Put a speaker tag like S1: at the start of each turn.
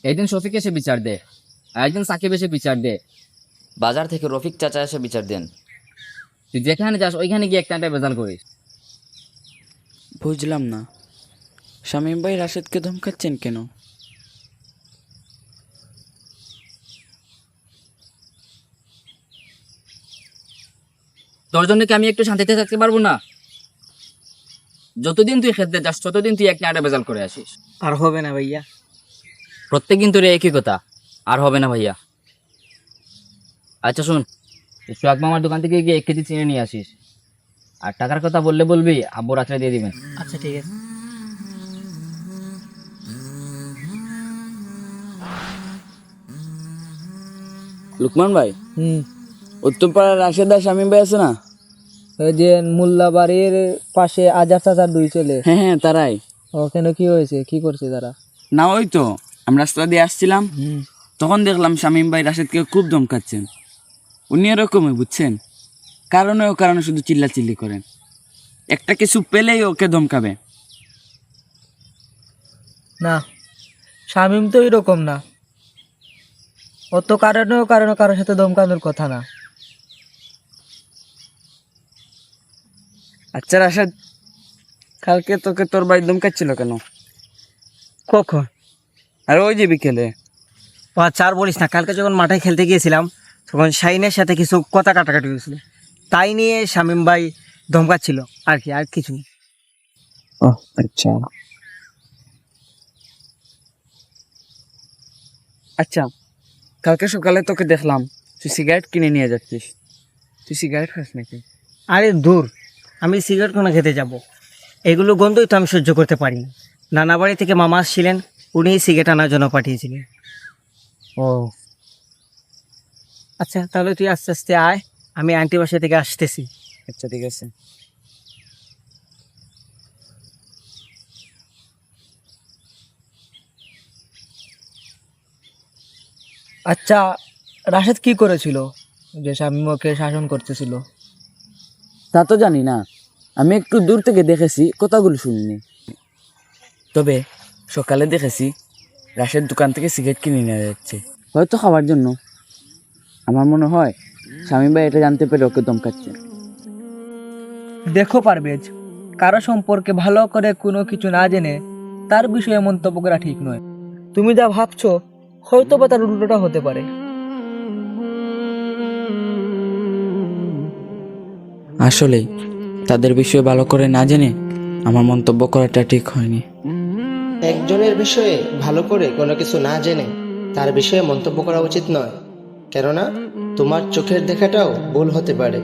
S1: একদিন শফিক এসে বিচার দে, আর একদিন সাকিব এসে বিচার দে।
S2: বাজার থেকে রফিক চাচা এসে বিচার দেন।
S1: তুই যেখানে যাস ওইখানে গিয়ে একটা বেজাল করিস।
S3: বুঝলাম না, শামীম ভাই রাশেদকে ধমকাচ্ছেন কেন?
S1: তোর জন্য কি আমি একটু শান্তিতে থাকতে পারবো না? যতদিন তুই খেতে যাস ততদিন তুই একটা বেজাল করে আসিস।
S4: আর হবে না ভাইয়া।
S1: প্রত্যেকদিন তোর একই কথা, আর হবে না ভাইয়া। আচ্ছা শোন, সোহাগ মামার দোকান থেকে গিয়ে 1 কেজি চিনি নিয়ে আসিস। আর টাকার কথা বললে বলবি, আব্বু রাত্রে দিয়ে দিবেন।
S4: আচ্ছা ঠিক আছে।
S3: লুকমান ভাই, উত্তরপাড়ার রাশেদ আর শামীম ভাই আছে না?
S4: ওই যে মোল্লা বাড়ির পাশে আজাদ চাচার 2 ছেলে।
S3: হ্যাঁ হ্যাঁ, তারাই।
S4: ওখানে কি হয়েছে, কি করছে তারা?
S3: না ওই তো, আমরা রাস্তা দিয়ে আসছিলাম, তখন দেখলাম শামীম ভাই রাশেদকে খুব ধমকাচ্ছেন। উনি এরকমই, বুঝছেন, কারণে শুধু চিল্লাচিল্লি করেন, একটা কিছু পেলেই ওকে ধমকাবে।
S4: না, শামীম তো এরকম না। ও তো কারোর সাথে দমকানোর কথা না।
S3: আচ্ছা রাশেদ, কালকে তোকে তোর ভাই ধমকাচ্ছিল কেন?
S4: কখন?
S3: আর ওই যে বিকেলে।
S4: ও আচ্ছা, আর বলিস না, কালকে যখন মাঠে খেলতে গিয়েছিলাম তখন শাহিনের সাথে কিছু কথা কাটাকাটি হয়েছিল, তাই নিয়ে শামীম ভাই ধমকাচ্ছিল আর কি, আর কিছু না।
S3: ও আচ্ছা আচ্ছা, কালকে সকালে তোকে দেখলাম তুই সিগারেট কিনে নিয়ে যাচ্ছিস। তুই সিগারেট খাস নাকি?
S4: আরে দূর, আমি সিগারেট কোনো খেতে যাব? এগুলো গন্ধই তো আমি সহ্য করতে পারি না। নানা বাড়ি থেকে মামা আসছিলেন, উনি সিগারেট আনার জন্য পাঠিয়েছিলেন।
S3: ও
S4: আচ্ছা তাহলে তুই আস্তে আস্তে আয়, আমি আন্টি বাসা থেকে আসতেছি।
S3: আচ্ছা ঠিক আছে।
S4: আচ্ছা, রাশেদ কি করেছিল যে শামীম ওকে শাসন করতেছিল?
S3: তা তো জানি না, আমি একটু দূর থেকে দেখেছি, কথাগুলো শুনিনি। তবে সকালে দেখেছি রাশেদ দোকান থেকে সিগারেট কিনে নিয়ে যাচ্ছে, হয়তো খাওয়ার জন্য। আমার মনে হয় শামীম ভাই এটা জানতে পেরে ওকে ধমকাচ্ছে।
S4: দেখো পারভেজ, কারো সম্পর্কে ভালো করে কোনো কিছু না জেনে তার বিষয়ে মন্তব্য করা ঠিক নয়। তুমি যা ভাবছো হয়তো বা তার উল্টোটা হতে পারে।
S3: আসলেই তাদের বিষয়ে ভালো করে না জেনে আমার মন্তব্য করাটা ঠিক হয়নি।
S5: একজনের বিষয়ে ভালো করে কোনো কিছু না জেনে তার বিষয়ে মন্তব্য করা উচিত নয়, কেননা তোমার চোখের দেখাটাও ভুল হতে পারে।